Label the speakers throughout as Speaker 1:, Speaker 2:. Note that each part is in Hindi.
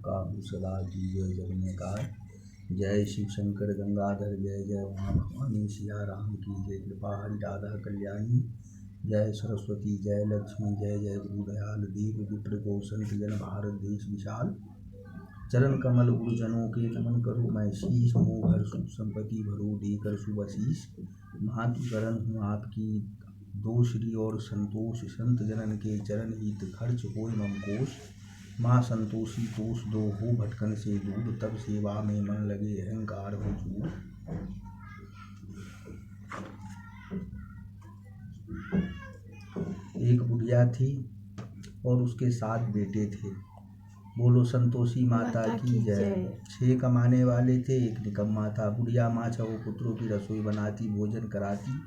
Speaker 1: काहू सदा कीजय जगन्नाथ। जय शिव शंकर गंगाधर जय जय उमा भवानी। सिया राम की जय, कृपा हरि राधा कल्याणी। जय सरस्वती जय लक्ष्मी जय जय गुरुदयाल देव। विप्र गो संत जन भारत देश विशाल। चरण कमल गुरुजनों के नमन करो मैं शीश। मोह हर सुख संपत्ति भरो देकर शुभ आशीष। मातु चरण हूँ आपकी दो श्री और संतोष। संत जनन के चरण हित खर्च होय मम कोश। माँ संतोषी तोष दो हो भटकन से दूर। तब सेवा में मन लगे अहंकार हो चूर। एक बुढ़िया थी और उसके 7 बेटे थे। बोलो संतोषी माता की जय। 6 कमाने वाले थे, एक निकम्मा था। बुढ़िया माँ 6 पुत्रों की रसोई बनाती, भोजन कराती।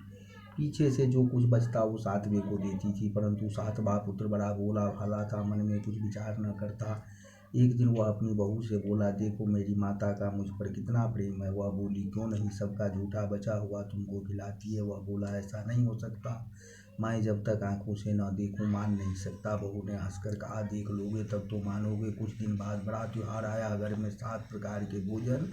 Speaker 1: पीछे से जो कुछ बचता वो 7वें को देती थी। परंतु 7वां पुत्र बड़ा भोला भाला था, मन में कुछ विचार न करता। एक दिन वह अपनी बहू से बोला, देखो मेरी माता का मुझ पर कितना प्रेम है। वह बोली, क्यों नहीं, सबका जूठा बचा हुआ तुमको खिलाती है। वह बोला, ऐसा नहीं हो सकता, मैं जब तक आंखों से न देखूं मान नहीं सकता। बहू ने हंसकर कहा, देख लोगे तब तो मानोगे। कुछ दिन बाद बड़ा त्योहार आया। घर में 7 प्रकार के भोजन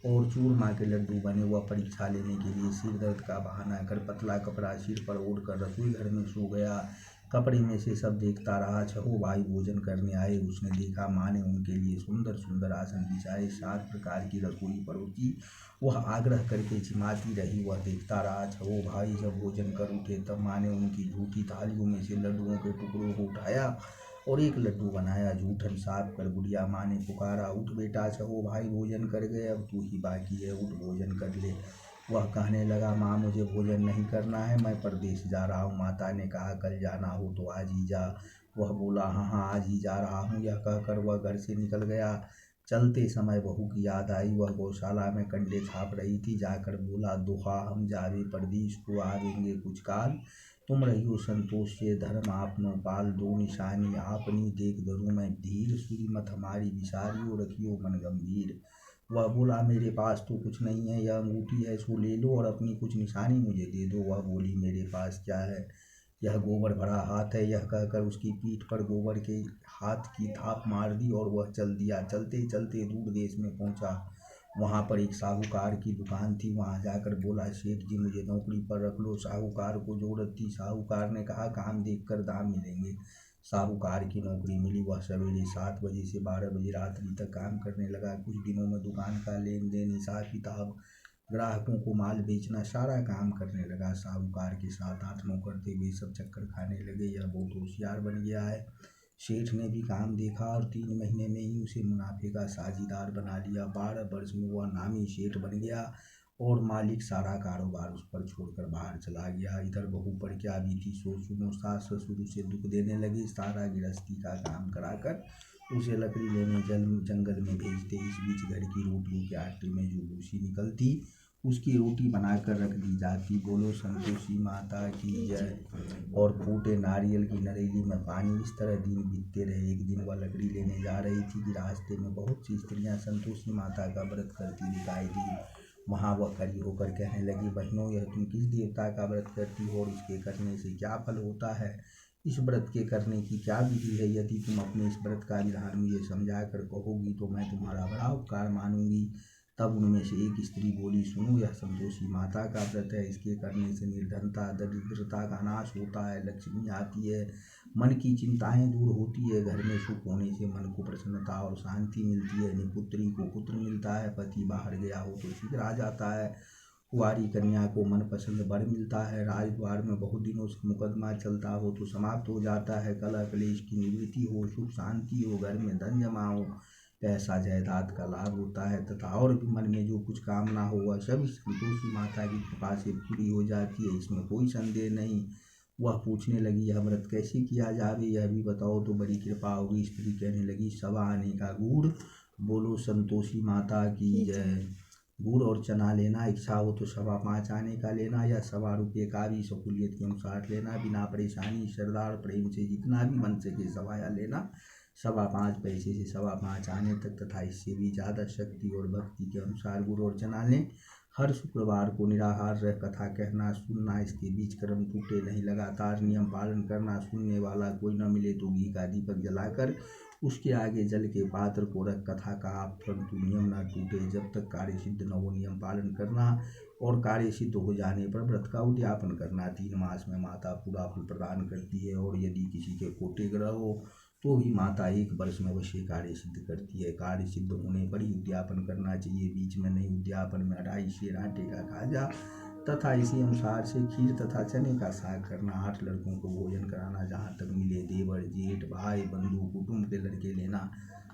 Speaker 1: और चूरमा के लड्डू बने। वह परीक्षा लेने के लिए सिर दर्द का बहाना कर पतला कपड़ा सिर पर ओढ़कर रसोई घर में सो गया। कपड़े में से सब देखता रहा। 6 भाई भोजन करने आए। उसने देखा माँ ने उनके लिए सुंदर सुंदर आसन बिछाए, 7 प्रकार की रसोई परोसी। वह आग्रह करके चिमाती रही। वह देखता रहा। 6 भाई जब भोजन कर उठे तब माँ ने उनकी झूठी थालियों में से लड्डुओं के टुकड़ों को उठाया और एक लड्डू बनाया। जूठन साफ कर बुढ़िया माँ ने पुकारा, उठ बेटा, 6 भाई भोजन कर गए, अब तू ही बाकी है, उठ भोजन कर ले। वह कहने लगा, माँ मुझे भोजन नहीं करना है, मैं परदेश जा रहा हूँ। माता ने कहा, कल जाना हो तो आज ही जा। वह बोला, हाँ हाँ आज ही जा रहा हूँ। यह कहकर वह घर से निकल गया। चलते समय बहू की याद आई। वह गौशाला में कंडे छाप रही थी। जाकर बोला, दोहा हम जावे परदेश को आवेंगे कुछ काल। तुम रहियो संतोष से धर्म आपनो पाल। दो निशानी आपनी देख धरूं मैं धीर। सूरी मत हमारी विसारियो रखियो मन गंभीर। वह बोला, मेरे पास तो कुछ नहीं है, यह अंगूठी है सो ले लो और अपनी कुछ निशानी मुझे दे दो। वह बोली, मेरे पास क्या है, यह गोबर भरा हाथ है। यह कहकर उसकी पीठ पर गोबर के हाथ की थाप मार दी और वह चल दिया। चलते चलते दूर देश में पहुंचा। वहां पर एक साहूकार की दुकान थी। वहां जाकर बोला, सेठ जी मुझे नौकरी पर रख लो। साहूकार को जरूरत थी। साहूकार ने कहा, काम देखकर दाम मिलेंगे। साहूकार की नौकरी मिली। वह सवेरे 7 बजे से 12 बजे रात्रि तक काम करने लगा। कुछ दिनों में दुकान का लेन देन, हिसाब किताब, ग्राहकों को माल बेचना, सारा काम करने लगा। साहूकार के 7-8 नौकर थे, वे सब चक्कर खाने लगे। यह बहुत होशियार बन गया है। सेठ ने भी काम देखा और 3 महीने में ही उसे मुनाफे का साझीदार बना लिया। 12 वर्ष में वह नामी सेठ बन गया और मालिक सारा कारोबार उस पर छोड़कर बाहर चला गया। इधर बहू पर क्या बीती सो सुनो। सास ससुर उसे दुख देने लगे। सारा गृहस्थी का काम कराकर उसे लकड़ी लेने जंगल में भेजते। इस बीच घर की रोटियों के आटे में जो भूसी निकलती उसकी रोटी बनाकर रख दी जाती। बोलो संतोषी माता की जय। और फूटे नारियल की नरेली में पानी। इस तरह दिन बीतते रहे। एक दिन वह लकड़ी लेने जा रही थी कि रास्ते में बहुत सी स्त्रियां संतोषी माता का व्रत करती दिखाई दी। वहाँ वह खड़ी होकर कहने लगी, बहनों यह तुम किस देवता का व्रत करती हो और इसके करने से क्या फल होता है, इस व्रत के करने की क्या विधि है। यदि तुम अपने इस व्रत का विधान मुझे समझा कर कहोगी तो मैं तुम्हारा बड़ा उपकार मानूंगी। तब उनमें से एक स्त्री बोली, सुनो यह संतोषी माता का व्रत है, इसके करने से निर्धनता दरिद्रता का नाश होता है, लक्ष्मी आती है, मन की चिंताएं दूर होती है, घर में सुख होने से मन को प्रसन्नता और शांति मिलती है, निपुत्री को पुत्र मिलता है, पति बाहर गया हो तो शीघ्र आ जाता है, कुंवारी कन्या को मनपसंद वर मिलता है, राजद्वार में बहुत दिनों से मुकदमा चलता हो तो समाप्त हो जाता है, कलह क्लेश की निवृत्ति हो, सुख शांति हो, घर में धन जमा हो, पैसा जायदाद का लाभ होता है, तथा और भी मन में जो कुछ कामना हो वह सभी संतोषी माता की कृपा से पूरी हो जाती है, इसमें कोई संदेह नहीं। वह पूछने लगी, यह व्रत कैसे किया जावे, यह भी बताओ तो बड़ी कृपा होगी। स्त्री कहने लगी, 1.25 आने का गुड़। बोलो संतोषी माता की जय। गुड़ और चना लेना, इच्छा हो तो 5.25 आने का लेना या 1.25 रुपये का भी सहूलियत के अनुसार लेना, बिना परेशानी श्रद्धा और प्रेम से जितना भी मन सके सवाया लेना। 5.25 पैसे से 5.25 आने तक तथा इससे भी ज़्यादा शक्ति और भक्ति के अनुसार गुड़ और चना लें। हर शुक्रवार को निराहार रह कथा कहना सुनना, इसके बीच कर्म टूटे नहीं, लगातार नियम पालन करना, सुनने वाला कोई न मिले तो घी का दीपक जलाकर उसके आगे जल के पात्र को रख कथा कहा, परंतु नियम न टूटे जब तक कार्य सिद्ध न हो। नियम पालन करना और कार्य सिद्ध हो जाने पर व्रत का उद्यापन करना। 3 मास में माता पूरा फल प्रदान करती है, और यदि किसी के कोटे ग्रह हो तो भी माता 1 वर्ष में अवश्य कार्य सिद्ध करती है। कार्य सिद्ध होने पर ही उद्यापन करना चाहिए, बीच में नहीं। उद्यापन में 2.5 सेर आटे का खाजा तथा इसी अनुसार से खीर तथा चने का साग करना। 8 लड़कों को भोजन कराना, जहाँ तक मिले देवर जेठ भाई बंधु कुटुंब के लड़के लेना।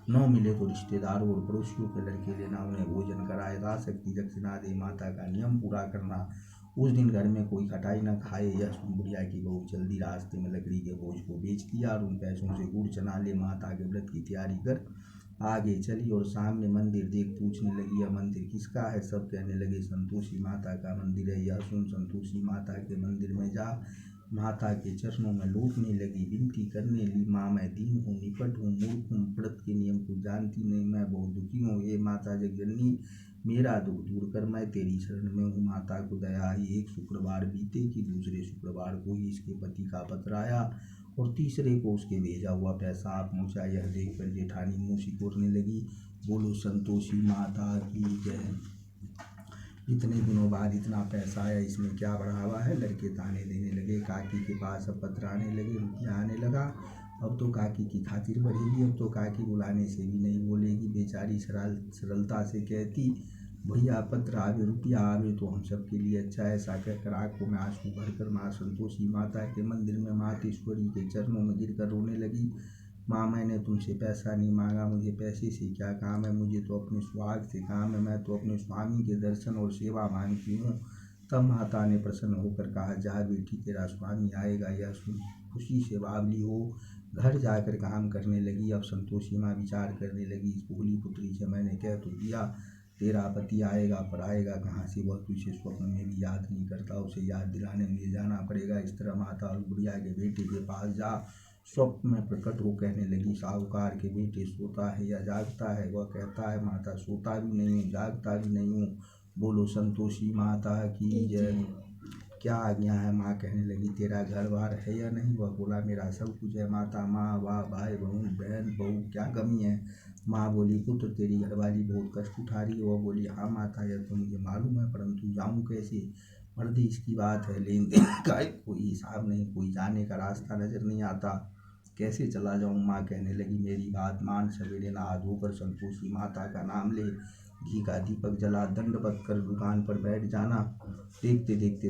Speaker 1: 9 मिले तो रिश्तेदारों और पड़ोसियों के लड़के लेना, उन्हें भोजन कराए। यथाशक्ति दक्षिणा दे, माता का नियम पूरा करना। उस दिन घर में कोई खटाई न खाए। यह सुन बुढ़िया की बहू जल्दी रास्ते में लकड़ी के बोझ को बेच दिया और उन पैसों से गुड़ चना ले माता के व्रत की तैयारी कर आगे चली। और सामने मंदिर देख पूछने लगी, यह मंदिर किसका है? सब कहने लगे संतोषी माता का मंदिर है। यह सुन संतोषी माता के मंदिर में जा माता के चरणों में लौटने लगी, विनती करने लगी, माँ मैं दीन हूँ, निकट हूँ, मूर्ख हूँ, व्रत के नियम को जानती नहीं, मैं बहुत दुखी हूँ। हे माता जगजननी, मेरा दुख दूर कर, मैं तेरी शरण में हूँ। माता को दया आई। एक शुक्रवार बीते कि दूसरे शुक्रवार को ही इसके पति का पत्र आया और तीसरे को उसके भेजा हुआ पैसा आ पहुँचा। यह देखकर जेठानी मुँह सिकोड़ने लगी। बोलो संतोषी माता की जय। इतने दिनों बाद इतना पैसा आया, इसमें क्या बढ़ावा है? लड़के ताने देने लगे। काकी के पास अब पत्र आने लगे, रुपया आने लगा। अब तो काकी की खातिर बढ़ेगी, अब तो काकी बुलाने से भी नहीं बोलेगी। बेचारी सरलता से कहती, भैया पत्र आवे रुपया आवे तो हम सब के लिए अच्छा है। ऐसा कहकर आंखों में आंसू भरकर माँ संतोषी माता के मंदिर में मातेश्वरी के चरणों में गिरकर रोने लगी। माँ मैंने तुमसे पैसा नहीं मांगा, मुझे पैसे से क्या काम है, मुझे तो अपने सुहाग से काम है, मैं तो अपने स्वामी के दर्शन और सेवा मांगती हूँ। तब माता ने प्रसन्न होकर कहा, जा बेटी तेरा स्वामी आएगा। यह सुन खुशी से बावली हो घर जाकर काम करने लगी। अब संतोषी माँ विचार करने लगी, इस भोली पुत्री से मैंने कह तो दिया तेरा पति आएगा, पर आएगा कहाँ से? वह तुझे स्वप्न में भी याद नहीं करता, उसे याद दिलाने मुझे जाना पड़ेगा। इस तरह माता और बुढ़िया के बेटे के पास जा स्वप्न में प्रकट हो कहने लगी, साहूकार के बेटे सोता है या जागता है? वह कहता है, माता सोता भी नहीं हूँ, जागता भी नहीं हूँ। बोलो संतोषी माता की जय। क्या आज्ञा है? माँ कहने लगी, तेरा घर बार है या नहीं? वह बोला, मेरा सब कुछ है माता। माँ वाह, भाई बहन बहू क्या कमी है? माँ बोली, पुत्र तेरी घरवाली बहुत कष्ट उठा रही है। वह बोली, हाँ माता यह तो मुझे मालूम है, परंतु जाऊँ कैसे? मर्दी इसकी बात है, लेन देन का कोई हिसाब नहीं, कोई जाने का रास्ता नजर नहीं आता, कैसे चला जाऊँ? माँ कहने लगी, मेरी बात मान, सवेरे नहा धोकर संतोषी माता का नाम ले, घी का दीपक जला, दंडवत कर दुकान पर बैठ जाना। देखते देखते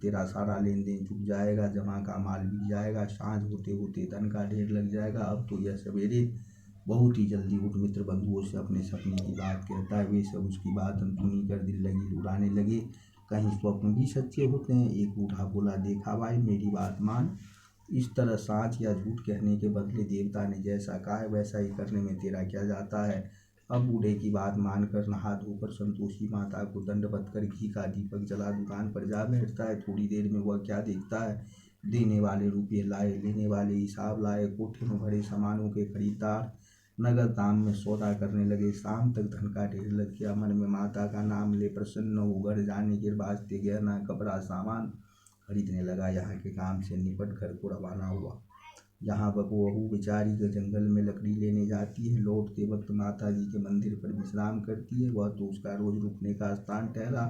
Speaker 1: तेरा सारा लेन देन चुक जाएगा, जमा का माल बिक जाएगा, सांझ होते होते धन का ढेर लग जाएगा। अब तो यह सवेरे बहुत ही जल्दी उठ। मित्र बंधुओं से अपने सपने की बात कहता है, वे सब उसकी बात अनसुनी कर दिल लगी उड़ाने लगे। कहीं स्वप्न भी सच्चे होते हैं? एक बूढ़ा बोला, देखा भाई मेरी बात मान, इस तरह साँच या झूठ कहने के बदले देवता ने जैसा कहा है वैसा ही करने में तेरा क्या जाता है? अब बूढ़े की बात मानकर नहा धोकर संतोषी माता को दंडवत कर घी का दीपक जला दुकान पर जा बैठता है। थोड़ी देर में वह क्या देखता है, देने वाले रुपये लाए, लेने वाले हिसाब लाए, कोठे में भरे सामानों के खरीदार नगद दाम में सौदा करने लगे। शाम तक धन का ढेर लग गया। मन में माता का नाम ले प्रसन्न हो घर जाने के वास्ते गहना कपड़ा सामान खरीदने लगा। यहाँ के काम से निपट घर को रवाना हुआ। यहाँ बहू बेचारी के जंगल में लकड़ी लेने जाती है। लौटते वक्त माता जी के मंदिर पर विश्राम करती है। वह तो उसका रोज रुकने का स्थान ठहरा।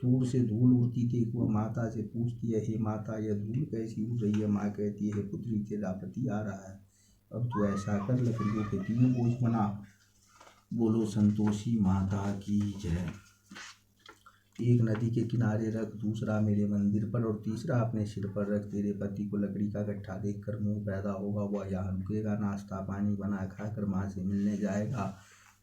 Speaker 1: दूर से धूल उड़ती थी। वह माता से पूछती है, हे माता यह धूल कैसी उड़ रही है? माँ कहती है, पुत्री तेरा पति आ रहा है, अब तो ऐसा कर लकड़ियों के 3 बोझ बना। बोलो संतोषी माता की जय। एक नदी के किनारे रख, दूसरा मेरे मंदिर पर और तीसरा अपने सिर पर रख। तेरे पति को लकड़ी का गट्ठा देखकर मोह पैदा होगा, वह यहाँ रुकेगा, नाश्ता पानी बना खाकर माँ से मिलने जाएगा।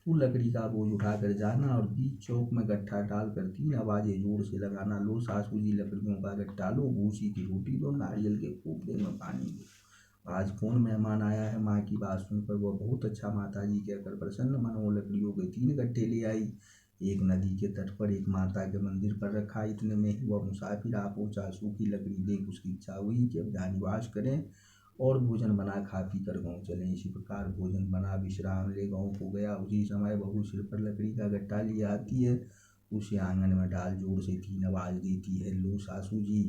Speaker 1: तू लकड़ी का बोझ उठाकर जाना और बीच चौक में गट्ठा डालकर 3 आवाजें जोर से लगाना, लो सासू जी लकड़ियों का गट्ठा लो, भूसी की रोटी लो, नारियल के कोपरे में पानी दो। आज कौन मेहमान आया है? माँ की बात सुनकर वह बहुत अच्छा माता जी कहकर प्रसन्न मन हो लकड़ियों के 3 गट्ठे ले आई। एक नदी के तट पर एक माता के मंदिर पर रखा। इतने में ही वह मुसाफिर आ पहुंचा। सूखी लकड़ी देख उसकी इच्छा हुई कि अब जहाँ निवास करें और भोजन बना खा पी कर गाँव चलें। इसी प्रकार भोजन बना विश्राम ले गाँव को गया। उसी समय बहू सिर पर लकड़ी का गट्ठा लिए आती है। उसे आंगन में डाल जोर से 3 आवाज देती है, लो सासू जी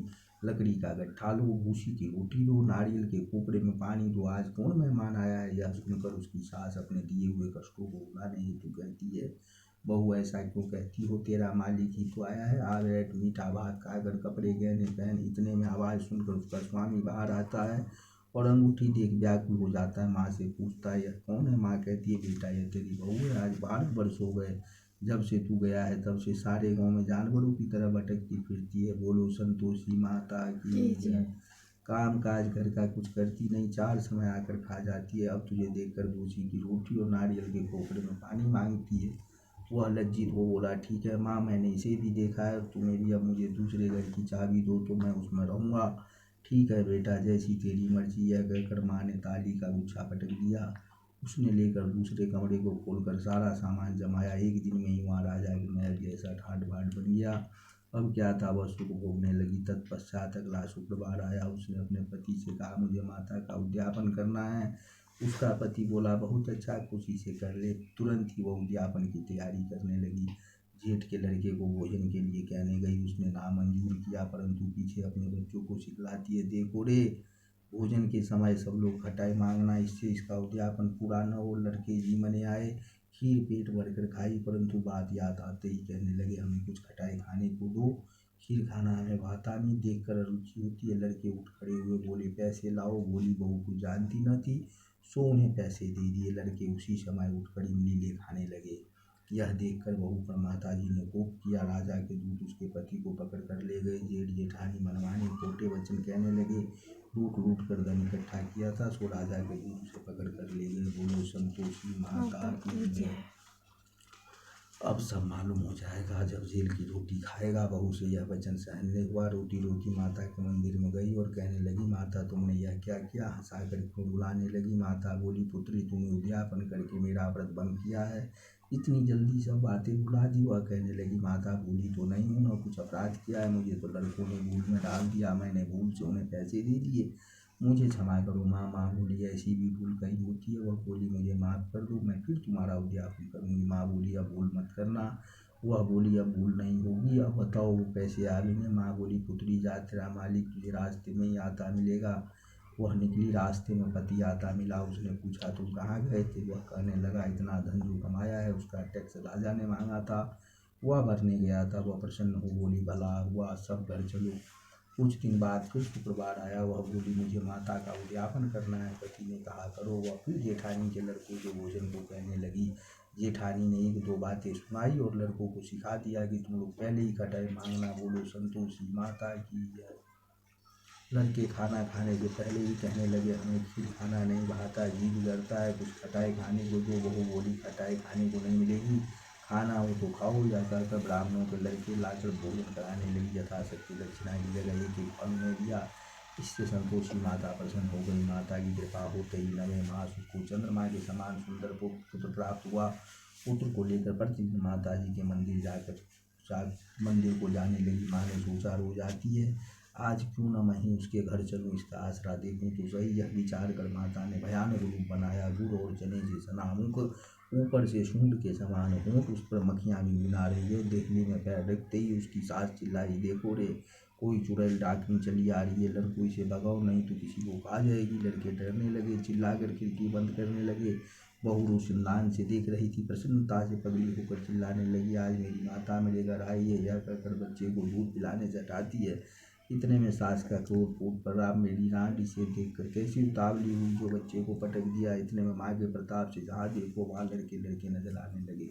Speaker 1: लकड़ी का गट्ठा लो, भूसी की रोटी लो, नारियल के कोपरे में पानी दो, आज कौन मेहमान आया है। यह सुनकर उसकी सास अपने दिए हुए कष्टों को भुलाने हेतु कहती है, बहू ऐसा क्यों कहती हो, तेरा मालिक ही तो आया है, आ बैठ, मीठा भात खाकर कपड़े गहने पहन। इतने में आवाज़ सुनकर उसका स्वामी बाहर आता है और अंगूठी देख व्याकुल हो जाता है। माँ से पूछता है, यह कौन है। माँ कहती है, बेटा यह तेरी बहू है, आज 12 वर्ष हो गए जब से तू गया है, तब से सारे गांव में जानवरों की तरह भटकती फिरती है। बोलो संतोषी माता की जय। काम काज घर का कुछ करती नहीं, 4 समय आकर खा जाती है। अब तुझे देखकर भूसी की रोटी और नारियल के कोपरे में पानी मांगती है। वह लज्जित हो बोला, ठीक है माँ, मैंने इसे भी देखा है, तुम्हें भी अब मुझे दूसरे घर की चाबी दो तो मैं उसमें रहूँगा। ठीक है बेटा, जैसी तेरी मर्जी। यह कहकर माँ ने ताली का गुच्छा पटक दिया। उसने लेकर दूसरे कमरे को खोलकर सारा सामान जमाया। एक दिन में ही वहाँ राजा के महल जैसा ठाट बाट बन गया। अब क्या था, वह सुख भोगने लगी। तत्पश्चात अगला शुक्रवार आया। उसने अपने पति से कहा, मुझे माता का उद्यापन करना है। उसका पति बोला, बहुत अच्छा, खुशी से कर ले। तुरंत ही वह उद्यापन की तैयारी करने लगी। जेठ के लड़के को भोजन के लिए कहने गई। उसने नामंजूर किया, परंतु पीछे अपने बच्चों को सिखलाती है, देखो रे, भोजन के समय सब लोग खटाई मांगना, इससे इसका उद्यापन पूरा न हो। लड़के जी मने आए, खीर पेट भरकर खाई, परंतु बात याद आते ही कहने लगे, हमें कुछ खटाई खाने को दो, खीर खाना हमें भाता नहीं, देखकर रुचि होती है। लड़के उठ खड़े हुए बोले, पैसे लाओ। बोली बहू को जानती न थी, सो उन्हें पैसे दे दिए। लड़के उसी समय उठकर इमली ले खाने लगे। यह देखकर बहू पर माताजी ने कोप किया। राजा के दूत उसके पति को पकड़ कर ले गए। जेठ जेठानी मनमाने खोटे वचन कहने लगे। लूट लूट कर धन इकट्ठा किया था, सो राजा के दूत उसे पकड़ कर ले गए। बोलो संतोषी माता की जय। अब सब मालूम हो जाएगा जब जेल की रोटी खाएगा। बहू से यह वचन सहन नहीं हुआ। रोटी रोटी माता के मंदिर में गई और कहने लगी, माता तुमने यह क्या किया। हंसाकर क्यों रुलाने लगी। माता बोली, पुत्री तूने उद्यापन करके मेरा व्रत भंग किया है, इतनी जल्दी सब बातें भुला दी। वह कहने लगी, माता भूली तो नहीं हूँ, न कुछ अपराध किया है, मुझे तो लड़कों ने भूल में डाल दिया, मैंने भूल से उन्हें पैसे दे दिए, मुझे क्षमा करो। माँ बोली, ऐसी भी भूल कहीं होती है। वह बोली, मुझे माफ़ कर दो, मैं फिर तुम्हारा उद्यापन करूँगी। माँ बोली, अब भूल मत करना। वह बोली, अब भूल नहीं होगी, अब बताओ वो कैसे आ गई। माँ बोली, पुत्री जा, तेरा मालिक तुझे रास्ते में ही आता मिलेगा। वह निकली, रास्ते में पति आता मिला। उसने पूछा, तुम कहाँ गए थे। वह कहने लगा, इतना धन जो कमाया है उसका टैक्स राजा ने मांगा था, वह भरने गया था। वह प्रसन्न हो बोली, भला हुआ, सब घर चलो। कुछ दिन बाद फिर शुक्रवार आया। वह बोली, मुझे माता का उद्यापन करना है। पति ने कहा, करो। वह फिर जेठानी के लड़कों के भोजन को कहने लगी। जेठानी ने 1-2 बातें सुनाई और लड़कों को सिखा दिया कि तुम लोग पहले ही खटाई मांगना। बोलो संतोषी माता की जय। लड़के खाना खाने से पहले ही कहने लगे, हमें खीर खाना नहीं भाता, जी गुजरता है कुछ खटाई खाने को दो। बहू बोली, खटाई खाने को नहीं मिलेगी, खाना हो तो खाओ। या कहकर ब्राह्मणों के लड़के लाकर भोजन कराने लगी। यथाशक्ति दक्षिणा की जगह एक एक फल में दिया। इससे संतोषी माता प्रसन्न हो गई। माता की कृपा होते ही 9वें मास उसको चंद्रमा के समान सुंदर पुत्र प्राप्त हुआ। पुत्र को लेकर प्रतिदिन माता जी के मंदिर को जाने लगी। माँ ने सोचा, रोज आती है, आज क्यों न मैं ही उसके घर चलूँ, इसका आसरा देखूँ तो सही। यह विचार कर माता ने भयानक रूप बनाया। गुड़ और चने से सना मुख, ऊपर से सूंड के समान होंठ, उस पर मक्खियाँ भी बिना रही है। देखने में पैर रखते ही उसकी सास चिल्लाई, देखो रे, कोई चुड़ैल डाकनी चली आ रही है, लड़कों इसे भगाओ नहीं तो किसी को खा जाएगी। लड़के डरने लगे, चिल्लाकर खिड़की बंद करने लगे। बहू रोशनदान से देख रही थी, प्रसन्नता से पगली होकर चिल्लाने लगी, आज मेरी माता मेरे घर आई है। यह कहकर बच्चे को दूध पिलाने से हटाती है। इतने में सास का क्रोध फूट पड़ा। मेरी रानी इसे देखकर कैसी उतावली हुई जो बच्चे को पटक दिया। इतने में माँ के प्रताप से जहाँ देखो वहाँ लड़के लड़के नजर आने लगे।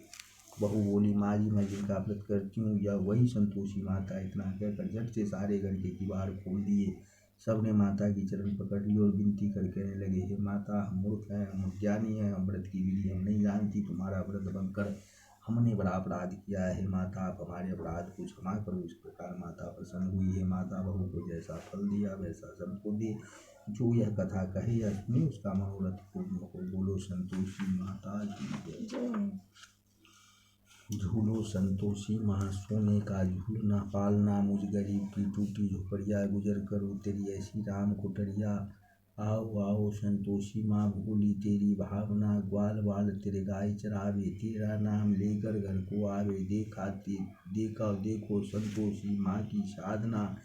Speaker 1: बहू बोली, माँ जी, मैं जिनका व्रत करती हूँ यह वही संतोषी माता। इतना कहकर झट से सारे घर के किवाड़ खोल दिए। सबने माता की चरण पकड़ ली और विनती कर कहने लगे, हे माता, हम मूर्ख हैं, हम अज्ञानी हैं, हम व्रत की विधि हम नहीं जानती, तुम्हारा व्रत भंग कर हमने बड़ा अपराध किया है। हे माता, आप हमारे अपराध को क्षमा करो। इस प्रकार माता प्रसन्न हुई। हे माता, बहू को जैसा फल दिया वैसा सबको दे। जो यह कथा कहे या सुने उसका मनोरथ पूर्ण हो। बोलो संतोषी माता की जय। झूलो संतोषी माँ, सोने का झूलना, पालना मुझ गरीब की टूटी झोपड़िया, गुजर करो तेरी ऐसी राम कुटरिया। आओ आओ संतोषी माँ, भूली तेरी भावना, ग्वाल बाल तेरे गाय चरावे, तेरा नाम लेकर घर को आवे। देखो संतोषी माँ की साधना,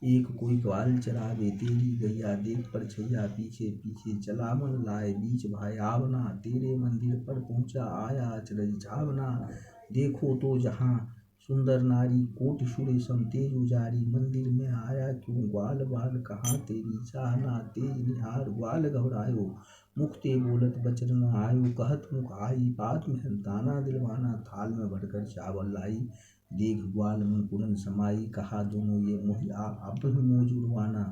Speaker 1: एक कोई ग्वाल चरावे तेरी गैया, देख परछैया पीछे पीछे चला मन लाए बीच भाई आवना। तेरे मंदिर पर पहुँचा आया अचरज छावना, देखो तो जहाँ सुंदर नारी कोटि सुरेशम तेज उजारी। मंदिर में आया क्यों ग्वाल बाल कहाँ तेरी चाहना, तेज निहार ग्वाल घबरायो मुखते बोलत बचन न आयो। कहत मुख आई बात में दाना दिलवाना, थाल में भरकर चावल लाई। देख ग्वाल में पूरन समाई, कहा दोनों ये मोहिया अब मोह जुड़वाना।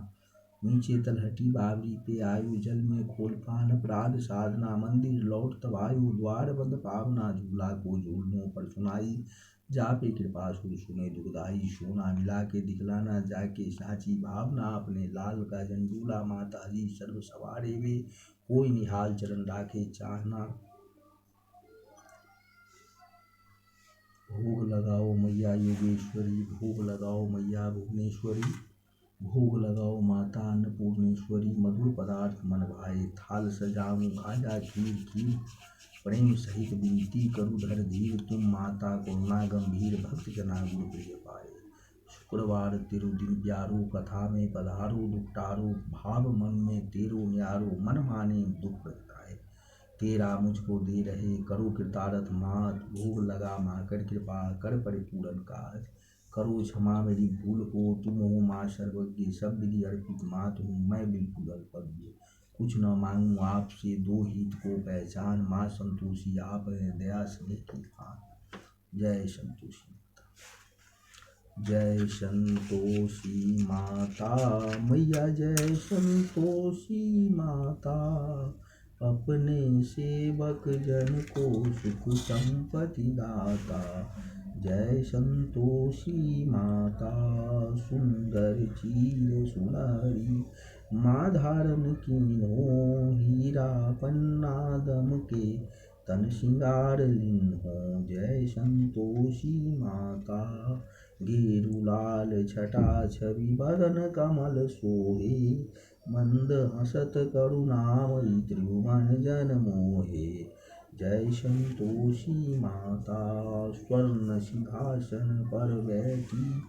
Speaker 1: नीचे तलहटी बावरी पे आयु, जल में खोल पान अपराध साधना। मंदिर लौट तब आयु द्वार बंद पावना, झूला को झूल मुँह पर सुनाई। जा पे कृपा सुर सुने दुखदाई, सोना मिला के दिखलाना जाके साची भावना। अपने लाल का झंडूला माता जी सर्व सवारे वे, कोई निहाल चरण राखे चाहना। भोग लगाओ मैया योगेश्वरी, भोग लगाओ मैया भुवनेश्वरी, भोग लगाओ माता अन्नपूर्णेश्वरी। मधुर पदार्थ मन भाए थाल सजाऊं, खाजा खीर खीर प्रेम सहित विनती करु धर धीर। तुम माता करुणा गंभीर, भक्त जना गुण प्रिय पाए। शुक्रवार तिरु दिन प्यारो, कथा में पधारो दुख टारो। भाव मन में तेरो न्यारो, मन माने दुख प्रगटाए। तेरा मुझको दे रहे करो कृतार्थ मात, भोग लगा माँ कर कृपा कर परिपूर्ण काज। करो क्षमा मेरी भूल को, तुम हो माँ सर्वज्ञ सब विधि अर्पित मात हूँ मैं बिल्कुल अल्पज्ञ। कुछ न मांगू आपसे दो हित को पहचान, माँ संतोषी आप हैं दया स्नेह की खान। जय संतोषी माता, जय संतोषी माता मैया, जय संतोषी माता। अपने सेवक जन को सुख संपत्ति दाता, जय संतोषी माता। सुंदर चीर सुनारी माँ धारण कीन्हो, हीरा पन्ना दम के तन श्रृंगार लिन्हो। जय संतोषी माता। गेरु लाल छटा छवि बदन कमल सोहे, मंद हसत करुणामयी त्रिभुवन जन मोहे। जय संतोषी माता। स्वर्ण सिंहासन पर बैठी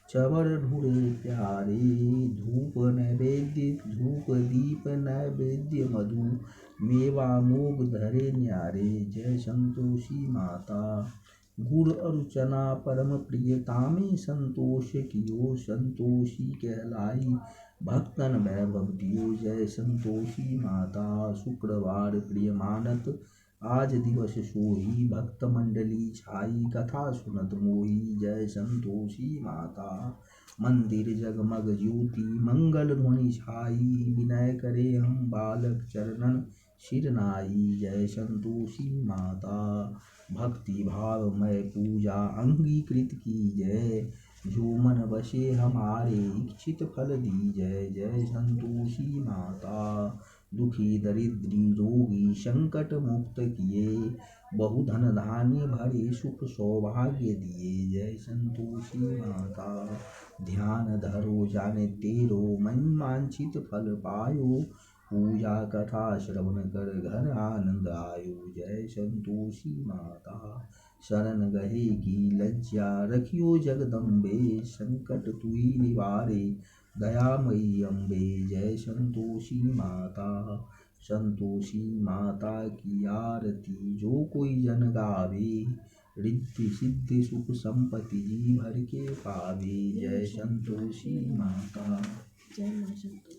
Speaker 1: चवर ढूंढे प्यारे, धूप नैवेद्य धूप दीप नैवेद्य मधु मेवा मोग धरे न्यारे। जय संतोषी माता। गुड़ और चना परम प्रियता में संतोष कियो, संतोषी कहलाई भक्तन वैभव दियो। जय संतोषी माता। शुक्रवार प्रिय मानत आज दिवस सोही, भक्त मंडली छाई कथा सुनत मोही। जय संतोषी माता। मंदिर जगमग ज्योति मंगल ध्वनि छाई, विनय करे हम बालक चरणन सिर नाई। जय संतोषी माता। भक्ति भाव मय पूजा अंगीकृत की जय, जो मन बसे हमारे इच्छित फल दी जय। जय संतोषी माता। दुखी दरिद्री रोगी संकट मुक्त किए, बहुधन धान्य भरे सुख सौभाग्य दिए। जय संतोषी माता। ध्यान धरो जाने तेरो मन वांछित फल पायो, पूजा कथा श्रवण कर घर आनंद आयो। जय संतोषी माता। शरण गहे की लज्जा रखियो जगदम्बे, संकट तुई निवारे दयामयी अम्बे। जय संतोषी माता। संतोषी माता की आरती जो कोई जन गावे, रिद्धि सिद्धि सुख संपत्ति जी भर के पावे। जय संतोषी माता। जय मां संतोषी।